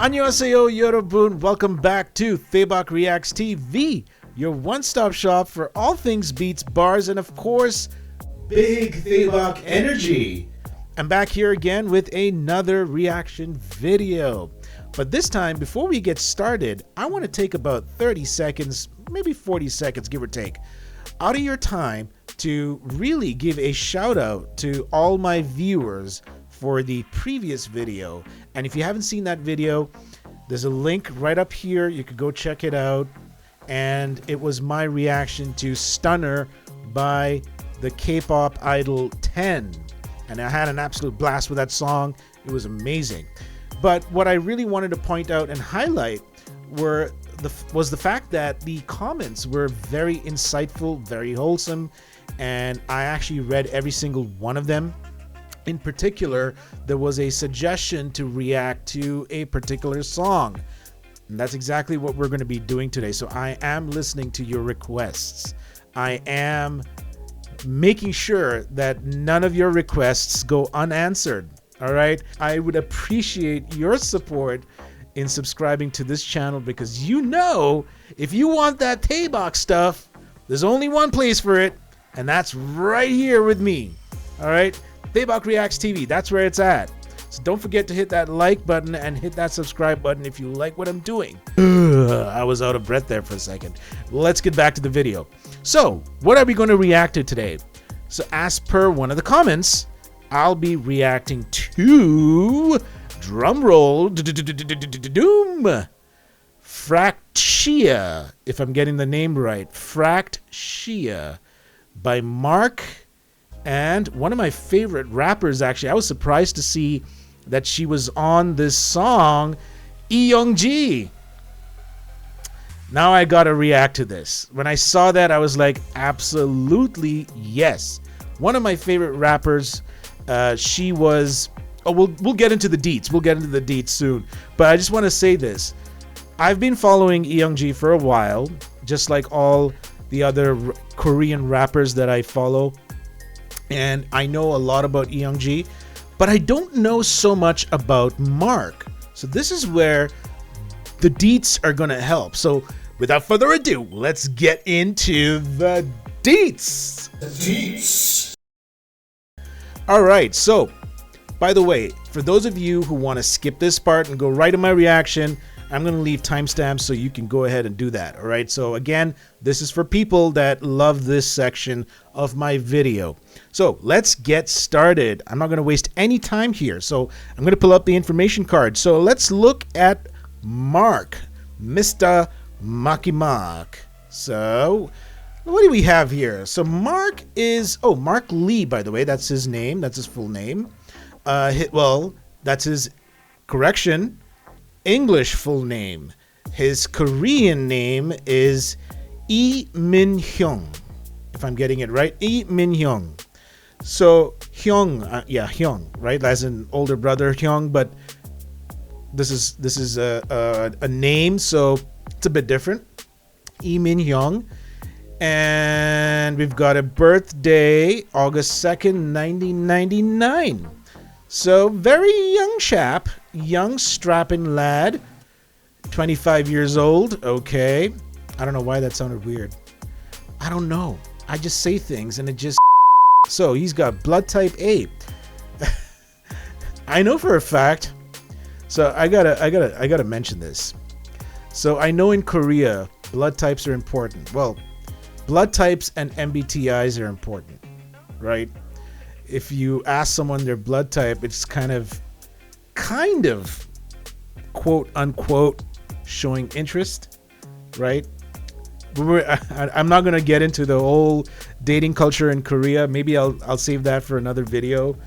Annyeonghaseyo Yorobun, welcome back to Thebak Reacts TV, your one-stop shop for all things beats, bars, and of course, big Thebak energy. I'm back here again with another reaction video. But this time, before we get started, I want to take about 30 seconds, maybe 40 seconds, give or take, out of your time to really give a shout out to all my viewers for the previous video. And if you haven't seen that video, there's a link right up here. You could go check it out. And it was my reaction to Stunner by the K-pop idol 10. And I had an absolute blast with that song. It was amazing. But what I really wanted to point out and highlight was the fact that the comments were very insightful, very wholesome, and I actually read every single one of them. In particular, there was a suggestion to react to a particular song, and that's exactly what we're going to be doing today. So I am listening to your requests. I am making sure that none of your requests go unanswered. All right, I would appreciate your support in subscribing to this channel, because you know, if you want that Thebak stuff, there's only one place for it, and that's right here with me. All right, Thebak Reacts TV, that's where it's at. So don't forget to hit that like button and hit that subscribe button if you like what I'm doing. I was out of breath there for a second. Let's get back to the video. So what are we going to react to today? So as per one of the comments, I'll be reacting to, drum roll, doom, Fraktsiya, if I'm getting the name right, Fraktsiya by Mark. And one of my favorite rappers, actually, I was surprised to see that she was on this song, Youngji. Now I gotta react to this. When I saw that, I was like, absolutely yes. One of my favorite rappers. She was. Oh, we'll get into the deets. We'll get into the deets soon. But I just want to say this: I've been following Youngji for a while, just like all the other Korean rappers that I follow. And I know a lot about Youngji, but I don't know so much about Mark. So this is where the deets are going to help. So without further ado, let's get into the deets. The deets. All right. So, by the way, for those of you who want to skip this part and go right to my reaction, I'm going to leave timestamps so you can go ahead and do that. All right. So again, this is for people that love this section of my video. So let's get started. I'm not going to waste any time here. So I'm going to pull up the information card. So let's look at Mark, Mr. Makimak. So what do we have here? So Mark is, Mark Lee, by the way, that's his name. That's his full name. Well, that's his correction. English full name. His Korean name is Lee Min-hyung, if I'm getting it right. Lee Min-hyung. So Hyung, Hyung, right? As an older brother, Hyung, but this is a name, so it's a bit different. Lee Min-hyung. And we've got a birthday, August 2nd, 1999. So very young chap, young strapping lad, 25 years old. Okay. I don't know why that sounded weird. I don't know. I just say things and it just. So he's got blood type A. I know for a fact. So I gotta mention this. So I know in Korea, blood types are important. Well, blood types and MBTIs are important, right? If you ask someone their blood type, it's kind of quote unquote showing interest, right? But I'm not gonna get into the whole dating culture in Korea. Maybe I'll save that for another video.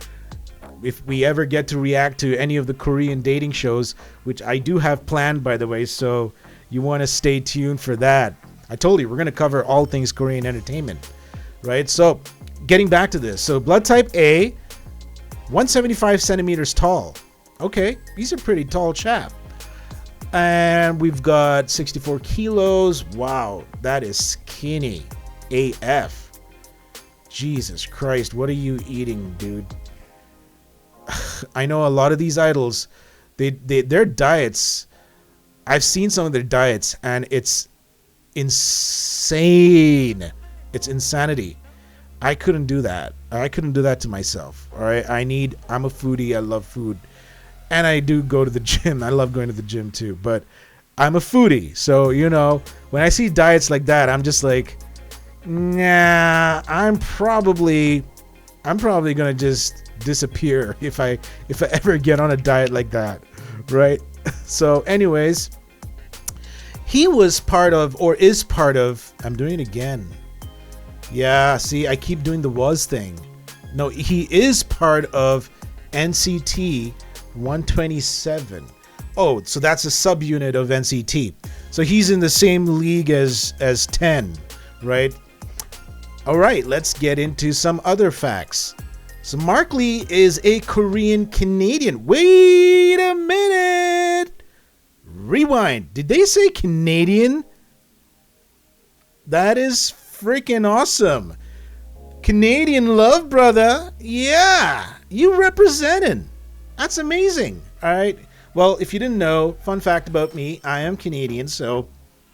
If we ever get to react to any of the Korean dating shows, which I do have planned, by the way, so you want to stay tuned for that. I told you we're gonna cover all things Korean entertainment, right? So getting back to this, so blood type A, 175 centimeters tall. Okay, he's a pretty tall chap. And we've got 64 kilos. Wow, that is skinny AF. Jesus Christ, what are you eating, dude? I know a lot of these idols, Their diets, I've seen some of their diets, and it's insane. It's insanity. I couldn't do that. I couldn't do that to myself. All right. I'm a foodie. I love food. And I do go to the gym. I love going to the gym too. But I'm a foodie. So, when I see diets like that, I'm just like, nah, I'm probably going to just disappear if I ever get on a diet like that. Right. So anyways, he was part of, or is part of, I'm doing it again. Yeah, see, I keep doing the was thing. No, he is part of NCT 127. Oh, so that's a subunit of NCT. So he's in the same league as 10, right? All right, let's get into some other facts. So Mark Lee is a Korean Canadian. Wait a minute. Rewind. Did they say Canadian? That is freaking awesome. Canadian love, brother. Yeah, you representing. That's amazing. All right. Well, if you didn't know, fun fact about me, I am Canadian, so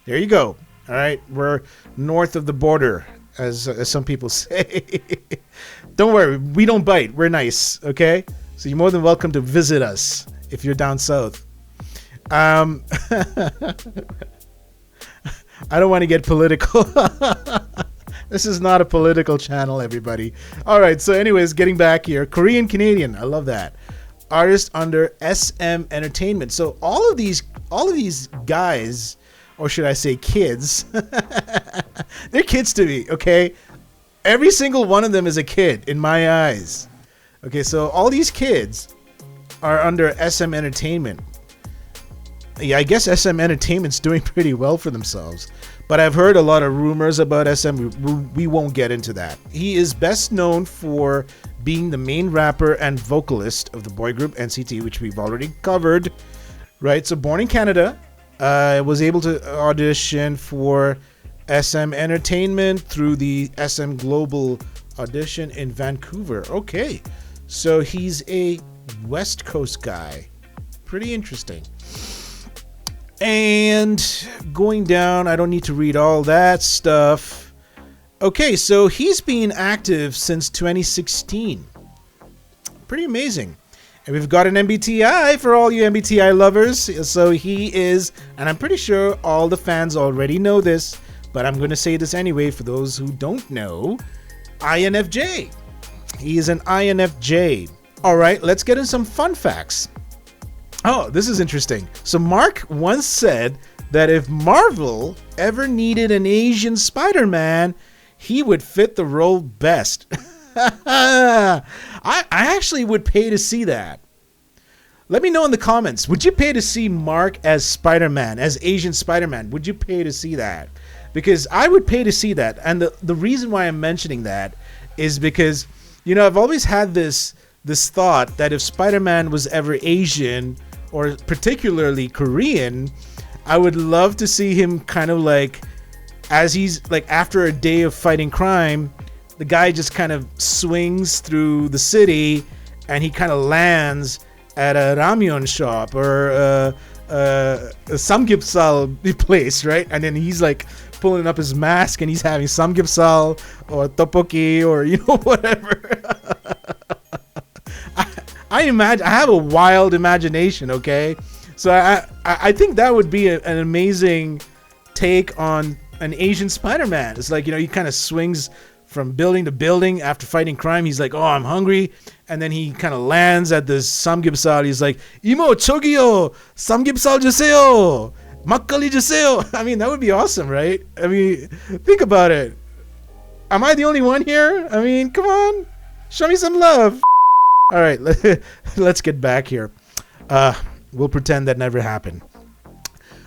there you go. All right, we're north of the border, as some people say. Don't worry, we don't bite. We're nice, okay? So you're more than welcome to visit us if you're down south. I don't want to get political. This is not a political channel, everybody. All right, so anyways, getting back here. Korean Canadian, I love that. Artist under SM Entertainment. So all of these guys, or should I say kids, they're kids to me, okay? Every single one of them is a kid in my eyes. Okay, so all these kids are under SM Entertainment. Yeah, I guess SM Entertainment's doing pretty well for themselves. But I've heard a lot of rumors about SM. We won't get into that. He is best known for being the main rapper and vocalist of the boy group NCT, which we've already covered. Right? So born in Canada, was able to audition for SM Entertainment through the SM Global audition in Vancouver. Okay. So he's a West Coast guy. Pretty interesting. And going down, I don't need to read all that stuff. Okay, so he's been active since 2016. Pretty amazing. And we've got an MBTI for all you MBTI lovers. So he is, and I'm pretty sure all the fans already know this, but I'm going to say this anyway for those who don't know. INFJ. He is an INFJ. All right, let's get in some fun facts. Oh, this is interesting. So Mark once said that if Marvel ever needed an Asian Spider-Man, he would fit the role best. I actually would pay to see that. Let me know in the comments. Would you pay to see Mark as Spider-Man, as Asian Spider-Man? Would you pay to see that? Because I would pay to see that. And the reason why I'm mentioning that is because, I've always had this thought that if Spider-Man was ever Asian, or particularly Korean, I would love to see him kind of like, as he's like after a day of fighting crime, the guy just kind of swings through the city and he kind of lands at a ramyeon shop or a samgyeopsal place, right? And then he's like pulling up his mask and he's having samgyeopsal or tteokbokki or whatever. I have a wild imagination, okay? So I think that would be an amazing take on an Asian Spider-Man. It's like, he kind of swings from building to building after fighting crime. He's like, oh, I'm hungry. And then he kind of lands at this samgyeopsal. He's like, Imo, chogiyo, samgyeopsal juseyo, makgeolli juseyo. I mean, that would be awesome, right? I mean, think about it. Am I the only one here? I mean, come on. Show me some love. All right, let's get back here. We'll pretend that never happened.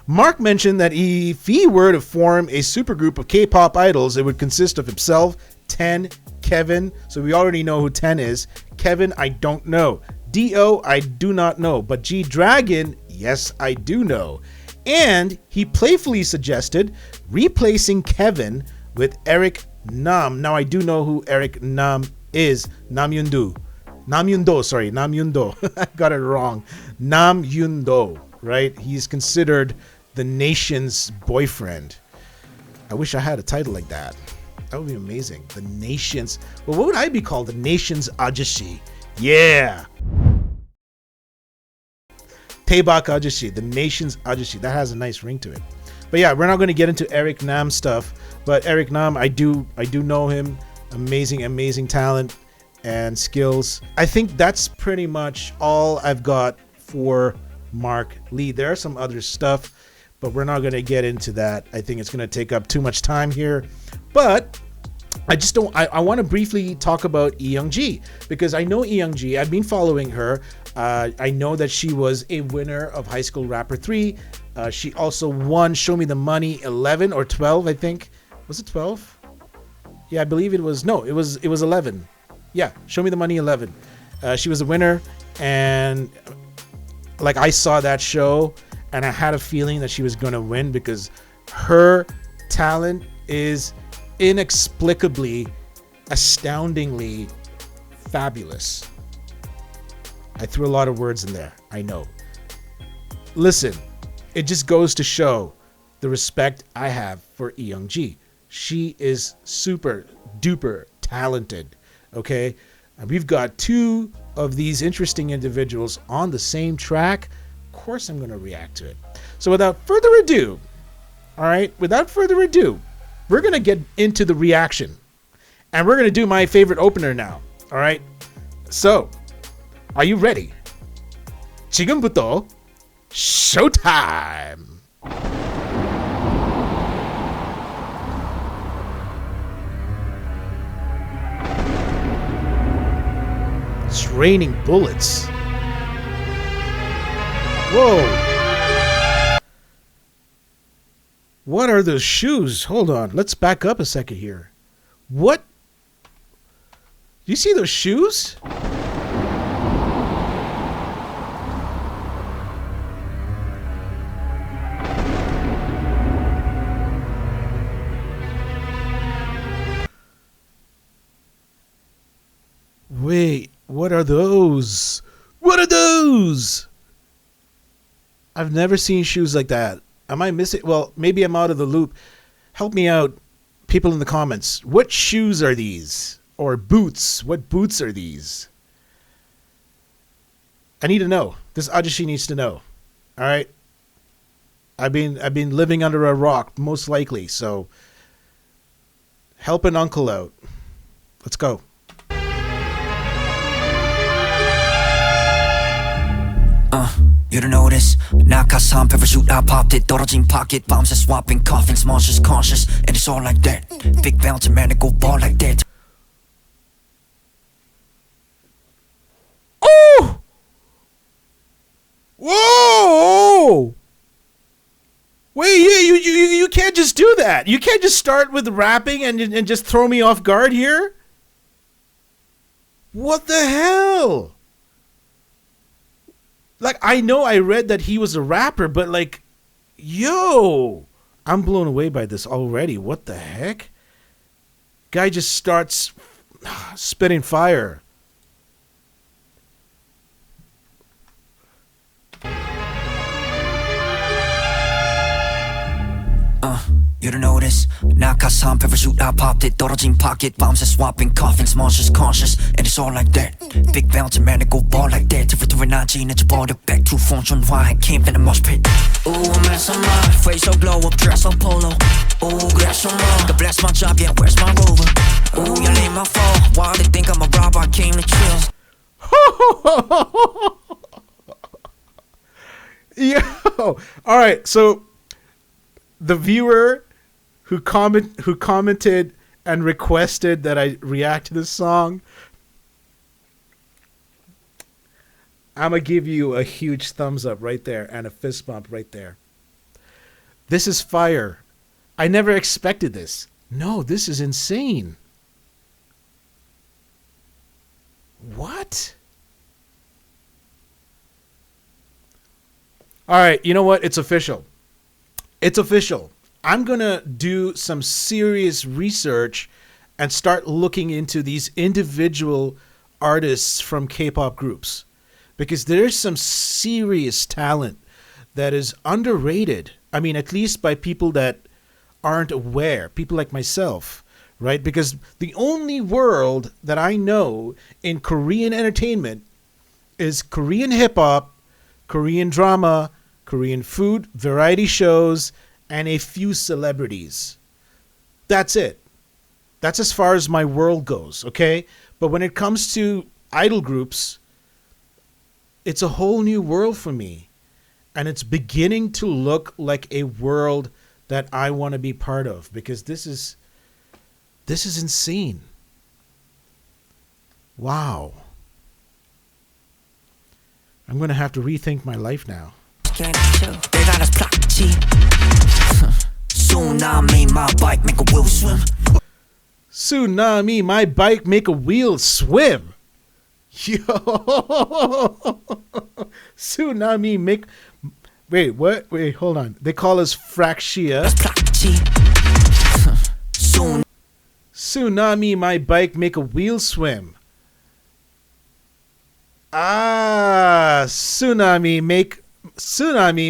Mark mentioned that if he were to form a supergroup of K-pop idols, it would consist of himself, 10, Kevin. So we already know who 10 is. Kevin, I don't know. D.O., I do not know. But G-Dragon, yes, I do know. And he playfully suggested replacing Kevin with Eric Nam. Now, I do know who Eric Nam is. Nam Yundu. Nam Yun-do, sorry, Nam Yun-do. I got it wrong. Nam Yun-do, right? He's considered the nation's boyfriend. I wish I had a title like that. That would be amazing. The nation's... Well, what would I be called? The nation's ajashi. Yeah. Taebak ajashi. The nation's ajashi. That has a nice ring to it. But yeah, we're not going to get into Eric Nam stuff. But Eric Nam, I do know him. Amazing talent and skills. I think that's pretty much all I've got for Mark Lee. There are some other stuff, but we're not going to get into that. I think it's going to take up too much time here. But I just don't... I want to briefly talk about Lee Young-ji, because I know Lee Young-ji. I've been following her. I know that she was a winner of High School Rapper 3. She also won Show Me the Money 11 or 12, I think. Was it 12? Yeah, I believe it was. No, it was 11. Yeah, Show Me the Money 11. She was a winner, and like I saw that show, and I had a feeling that she was going to win because her talent is inexplicably, astoundingly fabulous. I threw a lot of words in there, I know. Listen, it just goes to show the respect I have for Lee Young-ji. She is super duper talented, okay? And we've got two of these interesting individuals on the same track. Of course I'm going to react to it. So without further ado, all right, we're going to get into the reaction. And we're going to do my favorite opener now, all right? So, are you ready? 지금부터 showtime! It's raining bullets. Whoa. What are those shoes? Hold on. Let's back up a second here. What? Do you see those shoes? Wait, what are those? What are those? I've never seen shoes like that. Am I missing? Well, maybe I'm out of the loop. Help me out, people in the comments. What shoes are these? Or boots? What boots are these? I need to know. This ajashi needs to know. All right. I've been living under a rock, most likely. So help an uncle out. Let's go. You don't notice 낙하산 parachute I popped it 떨어진 pocket bombs are swapping coffins monsters conscious and it's all like that big bounce man and go ball like that. Oh! Whoa! Wait, you can't just do that. You can't just start with rapping and just throw me off guard here. What the hell? Like, I know I read that he was a rapper, but like, yo, I'm blown away by this already. What the heck? Guy just starts spitting fire. You don't notice 낙하산 parachute I popped it 떨어진 pocket bombs are swapping coffins monsters conscious and it's all like that big bounce man and go ball like that territory 나 지내줘버려 back to function why I came in a mosh pit. Ooh I'm at some face so glow up dress up polo. Ooh grab some more God bless my job yeah where's my rover. Ooh you ain't my fault why they think I'm a robber I came to chill. Yo, all right, so the viewer who commented and requested that I react to this song, I'm gonna give you a huge thumbs up right there and a fist bump right there. This is fire. I never expected this. No, this is insane. What? All right, you know what? It's official. It's official. I'm going to do some serious research and start looking into these individual artists from K-pop groups, because there's some serious talent that is underrated. I mean, at least by people that aren't aware, people like myself, right? Because the only world that I know in Korean entertainment is Korean hip-hop, Korean drama, Korean food, variety shows, and a few celebrities. That's it. That's as far as my world goes, okay? But when it comes to idol groups, it's a whole new world for me. And it's beginning to look like a world that I want to be part of, because this is insane. Wow. I'm going to have to rethink my life now. Tsunami, my bike make a wheel swim. Tsunami, my bike make a wheel swim. Yo. Tsunami make... Wait, what? Wait, hold on. They call us Fraktsiya. Tsunami, my bike make a wheel swim. Tsunami,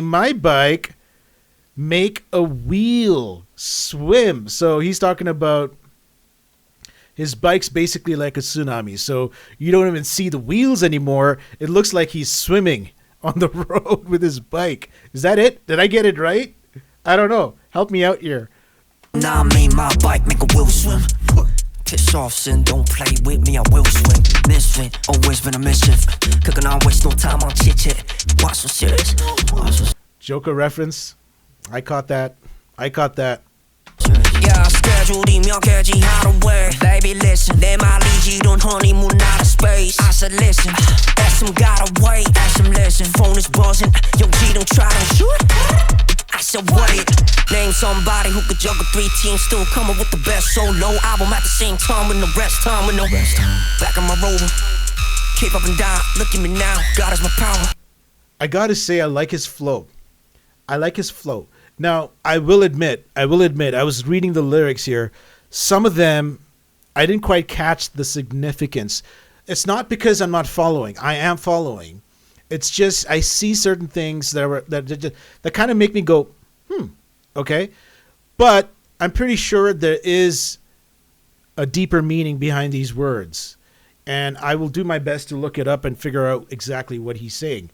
my bike make a wheel swim. So he's talking about his bike's basically like a tsunami. So you don't even see the wheels anymore. It looks like he's swimming on the road with his bike. Is that it? Did I get it right? I don't know. Help me out here. Tsunami, my bike make a wheel swim. Piss off, son, don't play with me, I will swim. Misfit, always been a mischief. Cooking on waste no time on chit chat. Why so serious? Joker reference. I caught that. Yeah, schedule 깨지 how to wear. Baby, listen, 내 말이지 don't honeymoon out of space. I said listen, SM gotta wait. SM listen, phone is buzzing. Yo, G don't try to shoot. I said wait. Name somebody who could juggle 3 teams, still coming with the best solo album at the same time with no rest time, with no rest time. Back on my rover, keep up and down. Look at me now, God is my power. I gotta say, I like his flow. Now, I will admit, I was reading the lyrics here. Some of them, I didn't quite catch the significance. It's not because I'm not following. I am following. It's just I see certain things that kind of make me go, okay. But I'm pretty sure there is a deeper meaning behind these words. And I will do my best to look it up and figure out exactly what he's saying.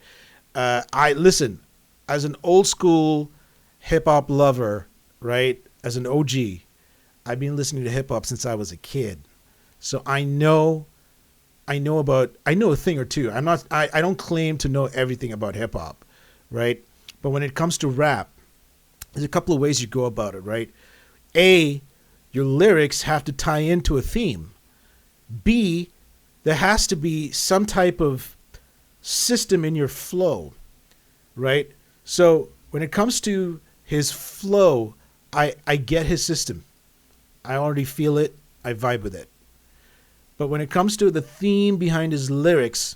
Listen, as an old school hip-hop lover, right, as an OG, I've been listening to hip-hop since I was a kid. So I know a thing or two. I don't claim to know everything about hip-hop, right? But when it comes to rap, there's a couple of ways you go about it, right? A, your lyrics have to tie into a theme. B, there has to be some type of system in your flow, right? So when it comes to his flow, I get his system. I already feel it. I vibe with it. But when it comes to the theme behind his lyrics,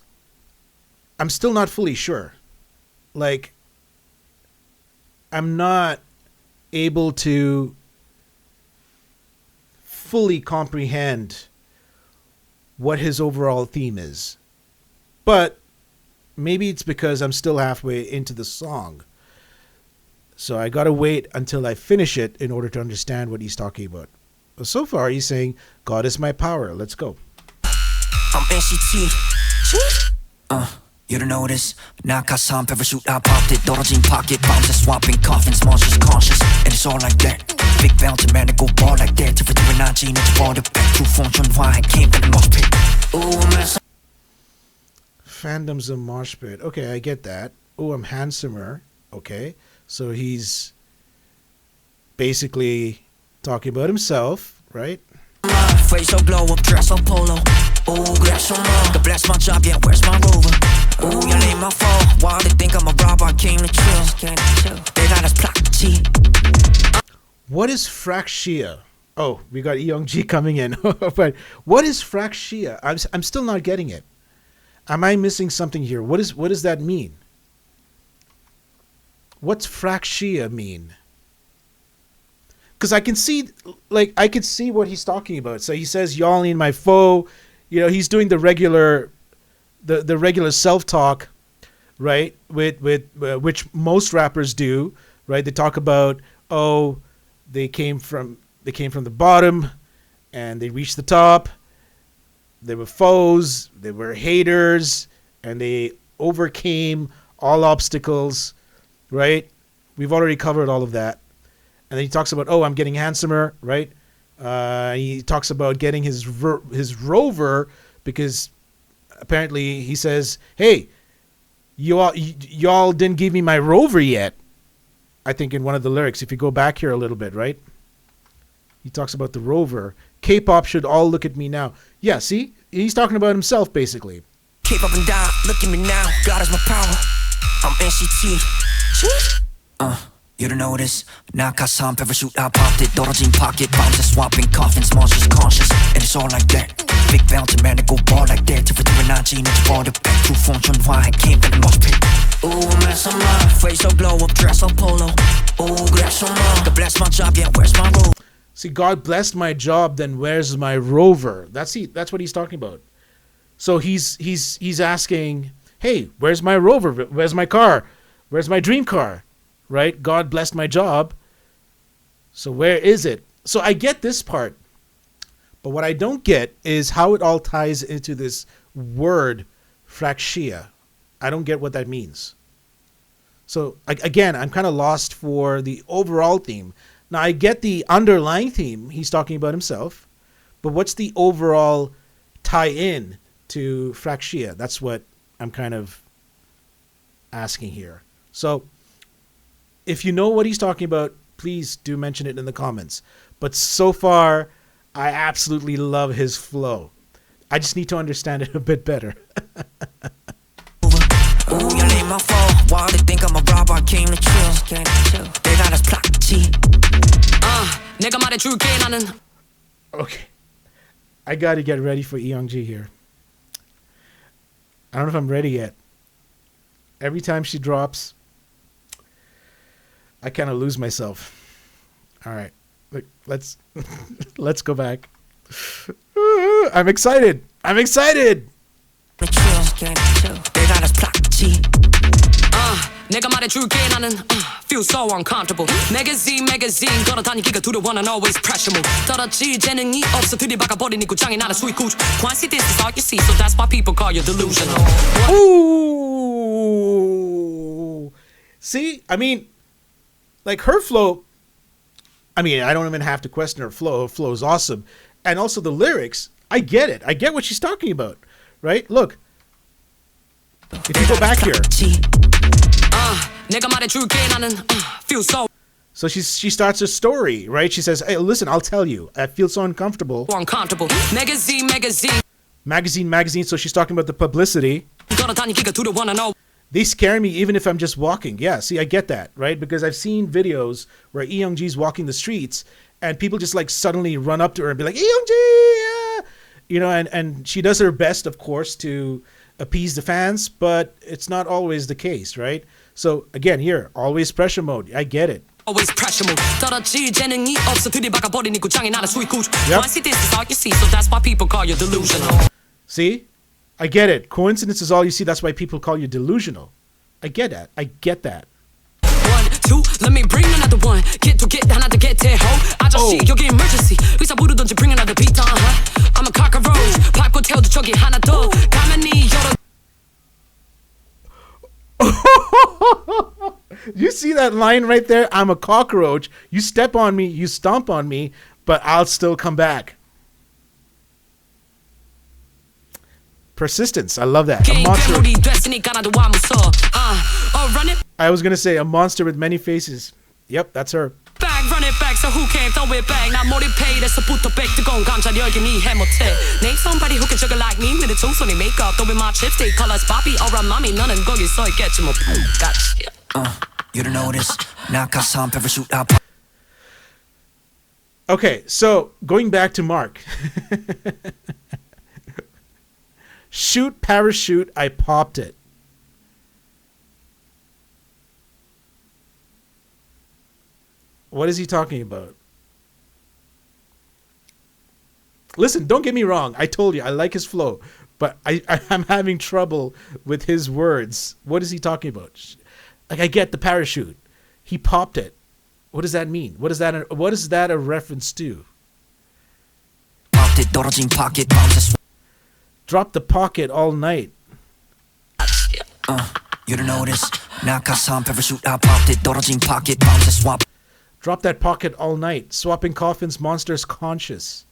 I'm still not fully sure. Like, I'm not able to fully comprehend what his overall theme is. But maybe it's because I'm still halfway into the song. So I gotta wait until I finish it in order to understand what he's talking about. But so far, he's saying, God is my power. Let's go. I'm NCT. You don't know this. 낙하산 parachute, I popped it. 떨어진 pocket bombs and swapping coffins. Monsters conscious, and it's all like that. Big bounce, man, it go ball like that. Different to an IG, it's ball the back. True phone, why I came from the mosh pit. Ooh, man. Fandom's a mosh pit. Okay, I get that. Oh, I'm handsomer. Okay. So he's basically talking about himself, right? Face so glow up, dress so polo. Ooh, glass so long. The bless my job, yeah, where's my rover? Ooh, you ain't my fault. Why they think I'm a robber? I came to chill. They got us punchy. What is Fraktsiya? Oh, we got Young G coming in. But what is Fraktsiya? I'm still not getting it. Am I missing something here? What does that mean? What's Fraktsiya mean? Because I can see what he's talking about. So he says, y'all ain't my foe. he's doing the regular self-talk, right? With which most rappers do, right? They talk about, oh, they came from the bottom and they reached the top. They were foes, they were haters, and they overcame all obstacles, right? We've already covered all of that. And then he talks about, oh, I'm getting handsomer, right? He talks about getting his rover, because apparently he says, hey, y'all didn't give me my rover yet. I think in one of the lyrics, if you go back here a little bit, right? He talks about the rover. K-pop should all look at me now. Yeah, see? He's talking about himself, basically. Keep up and down, look at me now. God is my power. I'm NCT. You don't know this. 낙하산 parachute, I popped it. 떨어진 pocket, bombs are swapping coffins. Monsters conscious, and it's all like that. Big fountain man, it go ball like that. Different energy, it's for the back. True phone, I can't bet the mosh pit. Ooh, mess on my face so glow up, dress so polo. Ooh, grass on my, God bless my job, yeah, where's my robe? See, God blessed my job, then where's my rover? That's what he's talking about. So he's asking, hey, where's my rover? Where's my car? Where's my dream car? Right? God blessed my job. So where is it? So I get this part. But what I don't get is how it all ties into this word, Fraktsiya. I don't get what that means. So again, I'm kind of lost for the overall theme. Now, I get the underlying theme. He's talking about himself. But what's the overall tie-in to Fraktsiya? That's what I'm kind of asking here. So if you know what he's talking about, please do mention it in the comments. But so far, I absolutely love his flow. I just need to understand it a bit better. Ooh, you name my fall. Why they think I'm a robber? I came to chill. They got us punchy. 내가 말해줄게 나는. Okay. I got to get ready for Eyoung-ji here. I don't know if I'm ready yet. Every time she drops, I kind of lose myself. All right. Look, let's go back. I'm excited. I'm excited. They got us punchy. 내가 말해줄게 나는 feel so uncomfortable. magazine 걸어다니기가 두려워 난 always pressure move. 떨어질 재능이 없어 들이박아버린 이 구장이 나는 sweet cooch. Quantity this is all you see, so that's why people call you delusional. Ooh. See, I mean, like her flow, I mean, I don't even have to question her flow. Her flow is awesome. And also the lyrics, I get it. I get what she's talking about, right? Look, if you go back here. So she starts a story, right? She says, hey, listen, I'll tell you. I feel so uncomfortable. Magazine. So she's talking about the publicity. They scare me even if I'm just walking. Yeah, see, I get that, right? Because I've seen videos where Eyoung-ji's walking the streets and people just like suddenly run up to her and be like, Eyoung-ji! You know, and she does her best, of course, to appease the fans, but it's not always the case, right? So again, here, always pressure mode. I get it. Always pressure move. 떨어질 재능이 없어 들이박아버린 이 구장이 나는 sweet cooch. Yep. Quantity this is all you see, so that's why people call you delusional. See? I get it. Coincidence is all you see. That's why people call you delusional. I get that. I get that. 1, 2, let me bring another one. Get to get 하나 더 get it ho. 아저씨 여기 emergency. 의사 부르던지 bring another beat on. I'm a cockroach. 밟고 태워도 저기 하나 더. 가만히 열어. You see that line right there? I'm a cockroach. You step on me, you stomp on me, but I'll still come back. Persistence. I love that. A monster. I was going to say a monster with many faces. Yep, that's her. Back, run it back, so who came, throw it back. 나 몰입해에서부터 백 뜨거운 감자 열긴 이해 못해. Name somebody who can juggle like me with a two-sonny makeup. Though with my chipstick colors, Bobby or mommy, 너는 거기 서 있겠지 뭐. Gotcha. You don't know this. 낙하산 parachute up. Okay, so going back to Mark. Shoot, parachute, I popped it. What is he talking about? Listen, don't get me wrong. I told you, I like his flow. But I'm having trouble with his words. What is he talking about? Like, I get the parachute. He popped it. What does that mean? What is that a reference to? Drop the pocket all night. You don't notice. parachute. I popped it. 떨어진 pocket. 밤새 swap. Drop that pocket all night. Swapping coffins, monsters conscious.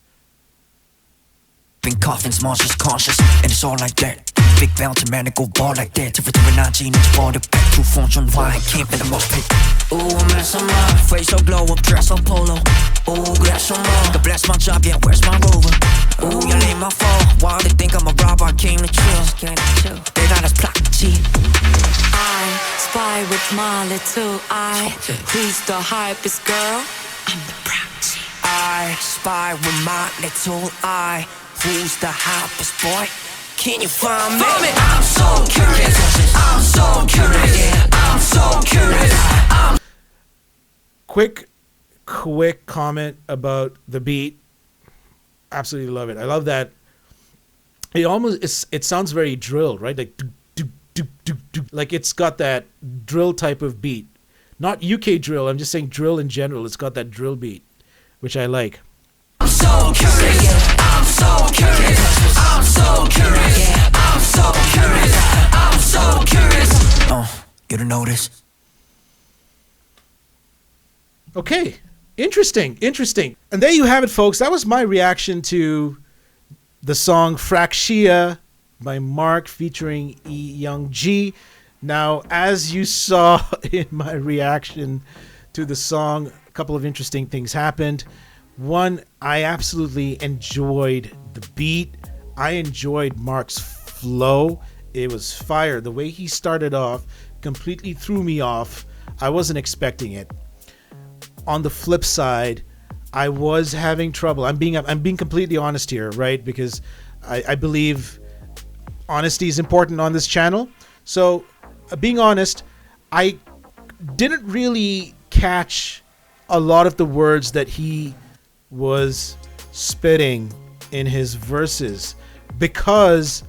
Been coffins, monsters conscious, and it's all like that. Big bounty man, it go ball like that. Everything I need to ball the back. True function, why I can't fit the most pit. Ooh, I'm messing up. Face so glow up, dress so polo. Ooh, grab some more. God bless my job, yeah, where's my rover? Ooh, you ain't my fault. Why they think I'm a robber? I came to chill. They got us plot cheat. I spy with my little eye. Who's the hypest girl? I'm the Fraktsiya. I spy with my little eye. Who's the hottest boy? Can you find me? I'm so curious. I'm so curious. I'm so curious. Quick comment about the beat. Absolutely love it. I love that. It sounds very drill, right? Like do. Like it's got that drill type of beat. Not UK drill. I'm just saying drill in general. It's got that drill beat, which I like. I'm so curious. I'm so curious. I'm so curious. I'm so curious. I'm so curious. You don't notice? Okay. Interesting. And there you have it, folks. That was my reaction to the song Fraktsiya by Mark featuring E Young G. Now, as you saw in my reaction to the song, a couple of interesting things happened. One, I absolutely enjoyed the beat. I enjoyed Mark's flow. It was fire. The way he started off completely threw me off. I wasn't expecting it. On the flip side, I was having trouble. I'm being completely honest here, right? Because I believe honesty is important on this channel. So, being honest, I didn't really catch a lot of the words that he was spitting in his verses because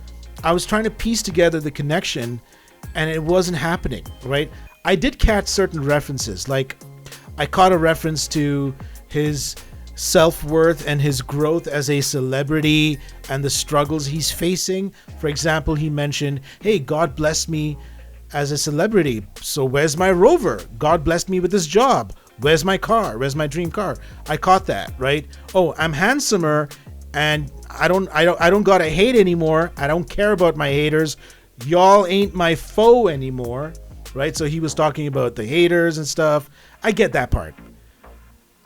I was trying to piece together the connection and it wasn't happening, right? I did catch certain references, like I caught a reference to his self-worth and his growth as a celebrity and the struggles he's facing. For example, he mentioned, hey, God blessed me as a celebrity, so where's my rover? God blessed me with this job. Where's my car? Where's my dream car? I caught that, right? Oh, I'm handsomer and I don't gotta hate anymore. I don't care about my haters. Y'all ain't my foe anymore, right? So he was talking about the haters and stuff. I get that part.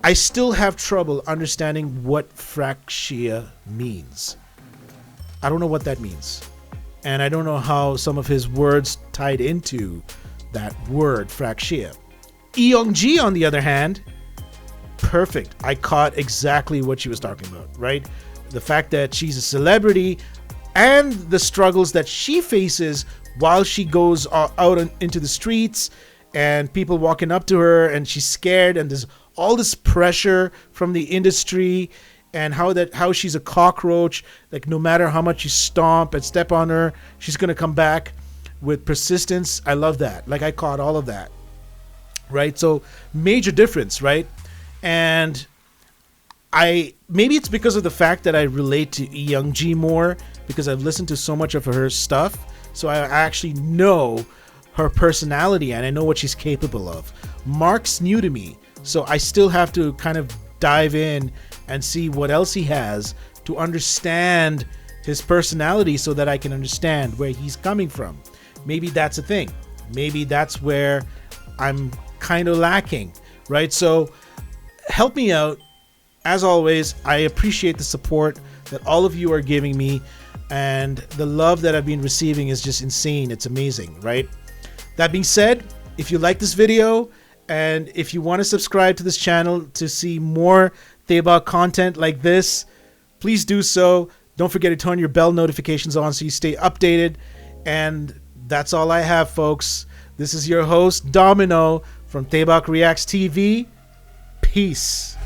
I still have trouble understanding what Fraktsiya means. I don't know what that means. And I don't know how some of his words tied into that word, Fraktsiya. E Young G, on the other hand, perfect. I caught exactly what she was talking about, right? The fact that she's a celebrity and the struggles that she faces while she goes out into the streets and people walking up to her and she's scared and there's all this pressure from the industry and how she's a cockroach. Like no matter how much you stomp and step on her, she's going to come back with persistence. I love that. Like I caught all of that. Right? So major difference, right? And maybe it's because of the fact that I relate to E Young G more because I've listened to so much of her stuff. So I actually know her personality and I know what she's capable of. Mark's new to me, so I still have to kind of dive in and see what else he has to understand his personality so that I can understand where he's coming from. Maybe that's a thing. Maybe that's where I'm kind of lacking, right? So help me out. As always, I appreciate the support that all of you are giving me, and the love that I've been receiving is just insane. It's amazing, right? That being said, if you like this video and if you want to subscribe to this channel to see more Theba content like this, please do so. Don't forget to turn your bell notifications on so you stay updated. And that's all I have, folks. This is your host, Domino, from Thebak Reacts TV. Peace.